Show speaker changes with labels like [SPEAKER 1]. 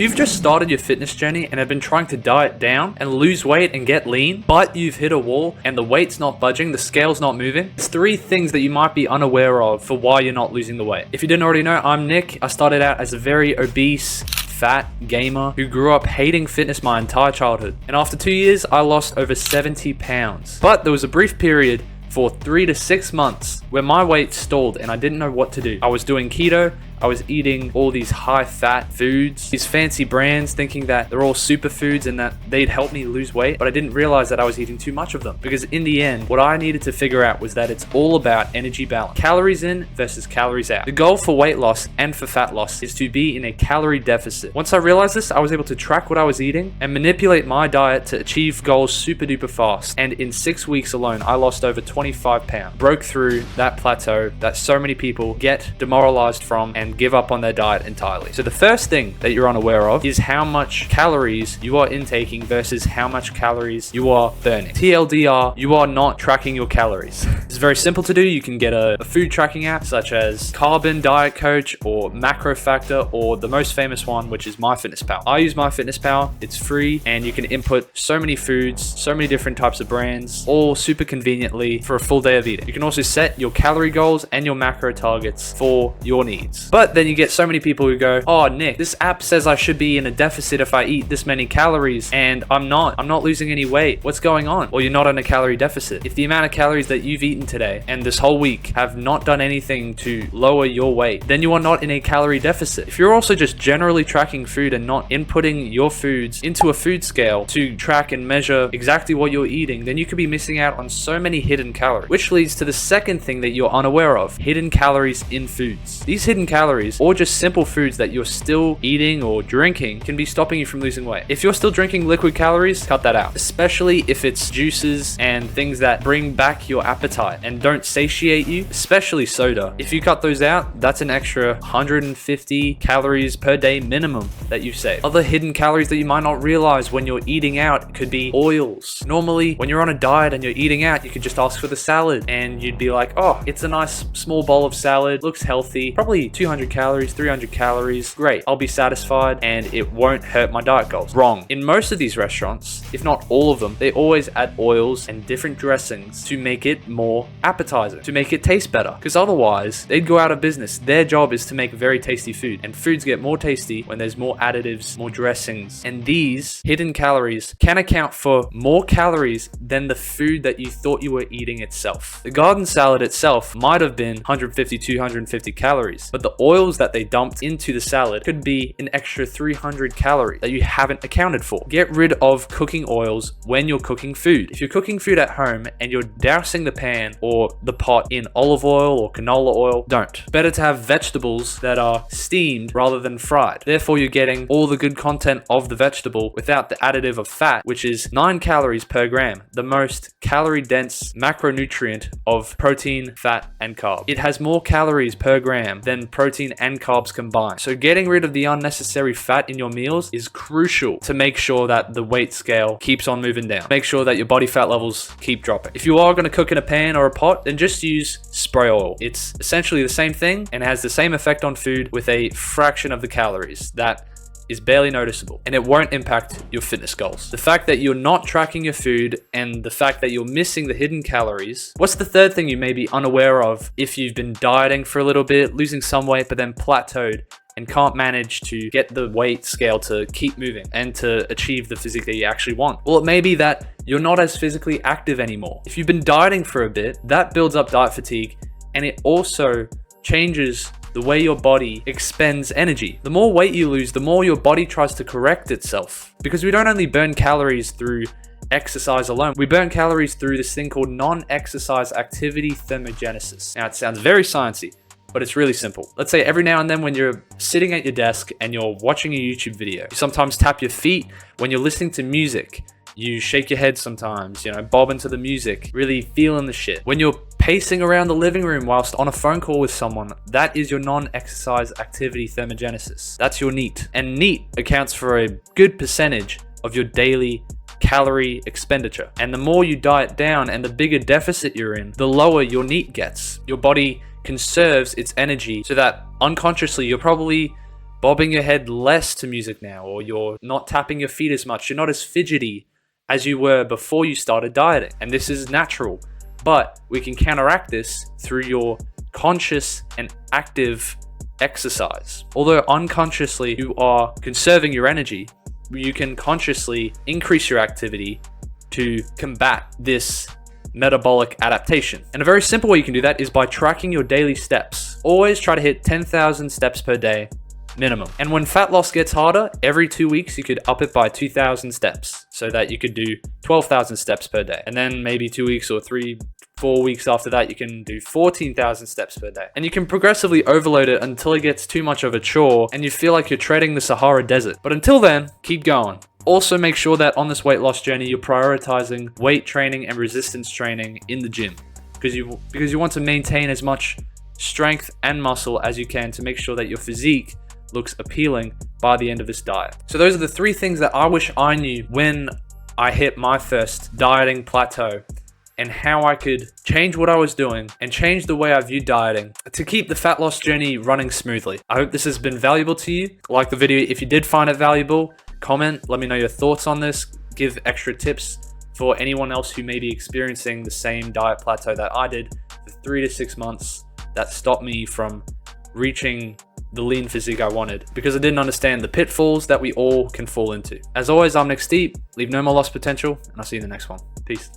[SPEAKER 1] You've just started your fitness journey and have been trying to diet down and lose weight and get lean, but you've hit a wall and the weight's not budging, the scale's not moving. There's 3 things that you might be unaware of for why you're not losing the weight. If you didn't already know, I'm Nick. I started out as a very obese, fat gamer who grew up hating fitness my entire childhood. And after 2 years, I lost over 70 pounds. But there was a brief period for 3 to 6 months where my weight stalled and I didn't know what to do. I was doing keto, I was eating all these high fat foods, these fancy brands, thinking that they're all superfoods and that they'd help me lose weight, but I didn't realize that I was eating too much of them. Because in the end, what I needed to figure out was that it's all about energy balance. Calories in versus calories out. The goal for weight loss and for fat loss is to be in a calorie deficit. Once I realized this, I was able to track what I was eating and manipulate my diet to achieve goals super duper fast. And in 6 weeks alone, I lost over 25 pounds. Broke through that plateau that so many people get demoralized from and give up on their diet entirely. So the first thing that you're unaware of is how much calories you are intaking versus how much calories you are burning. TLDR, you are not tracking your calories. It's very simple to do. You can get a food tracking app such as Carbon Diet Coach or Macro Factor, or the most famous one, which is MyFitnessPal. I use MyFitnessPal. It's free and you can input so many foods, so many different types of brands, all super conveniently for a full day of eating. You can also set your calorie goals and your macro targets for your needs. But then you get so many people who go, "Oh, Nick, this app says I should be in a deficit if I eat this many calories and I'm not losing any weight. What's going on?" Well, you're not in a calorie deficit. If the amount of calories that you've eaten today and this whole week have not done anything to lower your weight, then you are not in a calorie deficit. If you're also just generally tracking food and not inputting your foods into a food scale to track and measure exactly what you're eating, then you could be missing out on so many hidden calories. Which leads to the second thing that you're unaware of: hidden calories in foods. These hidden calories, or just simple foods that you're still eating or drinking, can be stopping you from losing weight. If you're still drinking liquid calories, cut that out. Especially if it's juices and things that bring back your appetite and don't satiate you, especially soda. If you cut those out, that's an extra 150 calories per day minimum that you save. Other hidden calories that you might not realize when you're eating out could be oils. Normally, when you're on a diet and you're eating out, you could just ask for the salad and you'd be like, "Oh, it's a nice small bowl of salad, looks healthy, probably 200 calories, 300 calories, great, I'll be satisfied and it won't hurt my diet goals." Wrong. In most of these restaurants, if not all of them, they always add oils and different dressings to make it more appetizing, to make it taste better, because otherwise they'd go out of business. Their job is to make very tasty food, and foods get more tasty when there's more additives, more dressings, and these hidden calories can account for more calories than the food that you thought you were eating itself. The garden salad itself might have been 150, 250 calories, but the oils that they dumped into the salad could be an extra 300 calories that you haven't accounted for. Get rid of cooking oils when you're cooking food. If you're cooking food at home and you're dousing the pan or the pot in olive oil or canola oil, don't. Better to have vegetables that are steamed rather than fried. Therefore, you're getting all the good content of the vegetable without the additive of fat, which is 9 calories per gram, the most calorie dense macronutrient of protein, fat, and carb. It has more calories per gram than protein and carbs combined. So getting rid of the unnecessary fat in your meals is crucial to make sure that the weight scale keeps on moving down. Make sure that your body fat levels keep dropping. If you are going to cook in a pan or a pot, then just use spray oil. It's essentially the same thing and has the same effect on food with a fraction of the calories that is barely noticeable, and it won't impact your fitness goals. The fact that you're not tracking your food and the fact that you're missing the hidden calories. What's the third thing you may be unaware of if you've been dieting for a little bit, losing some weight, but then plateaued and can't manage to get the weight scale to keep moving and to achieve the physique that you actually want? Well, it may be that you're not as physically active anymore. If you've been dieting for a bit, that builds up diet fatigue, and it also changes the way your body expends energy. The more weight you lose, the more your body tries to correct itself. Because we don't only burn calories through exercise alone, we burn calories through this thing called non-exercise activity thermogenesis. Now, it sounds very sciencey, but it's really simple. Let's say every now and then when you're sitting at your desk and you're watching a YouTube video, you sometimes tap your feet. When you're listening to music, you shake your head sometimes, bob into the music, really feeling the shit. When you're pacing around the living room whilst on a phone call with someone, that is your non-exercise activity thermogenesis. That's your NEAT. And NEAT accounts for a good percentage of your daily calorie expenditure. And the more you diet down and the bigger deficit you're in, the lower your NEAT gets. Your body conserves its energy so that unconsciously you're probably bobbing your head less to music now, or you're not tapping your feet as much. You're not as fidgety as you were before you started dieting. And this is natural, but we can counteract this through your conscious and active exercise. Although unconsciously you are conserving your energy, you can consciously increase your activity to combat this metabolic adaptation. And a very simple way you can do that is by tracking your daily steps. Always try to hit 10,000 steps per day minimum. And when fat loss gets harder, every 2 weeks you could up it by 2,000 steps so that you could do 12,000 steps per day. And then maybe 2 weeks or 3-4 weeks after that, you can do 14,000 steps per day. And you can progressively overload it until it gets too much of a chore and you feel like you're treading the Sahara Desert. But until then, keep going. Also make sure that on this weight loss journey, you're prioritizing weight training and resistance training in the gym because you want to maintain as much strength and muscle as you can to make sure that your physique looks appealing by the end of this diet. So those are the 3 things that I wish I knew when I hit my first dieting plateau, and how I could change what I was doing and change the way I viewed dieting to keep the fat loss journey running smoothly. I hope this has been valuable to you. Like the video if you did find it valuable. Comment, let me know your thoughts on this. Give extra tips for anyone else who may be experiencing the same diet plateau that I did for 3 to 6 months that stopped me from reaching the lean physique I wanted because I didn't understand the pitfalls that we all can fall into. As always, I'm Nick Steep. Leave no more lost potential, and I'll see you in the next one. Peace.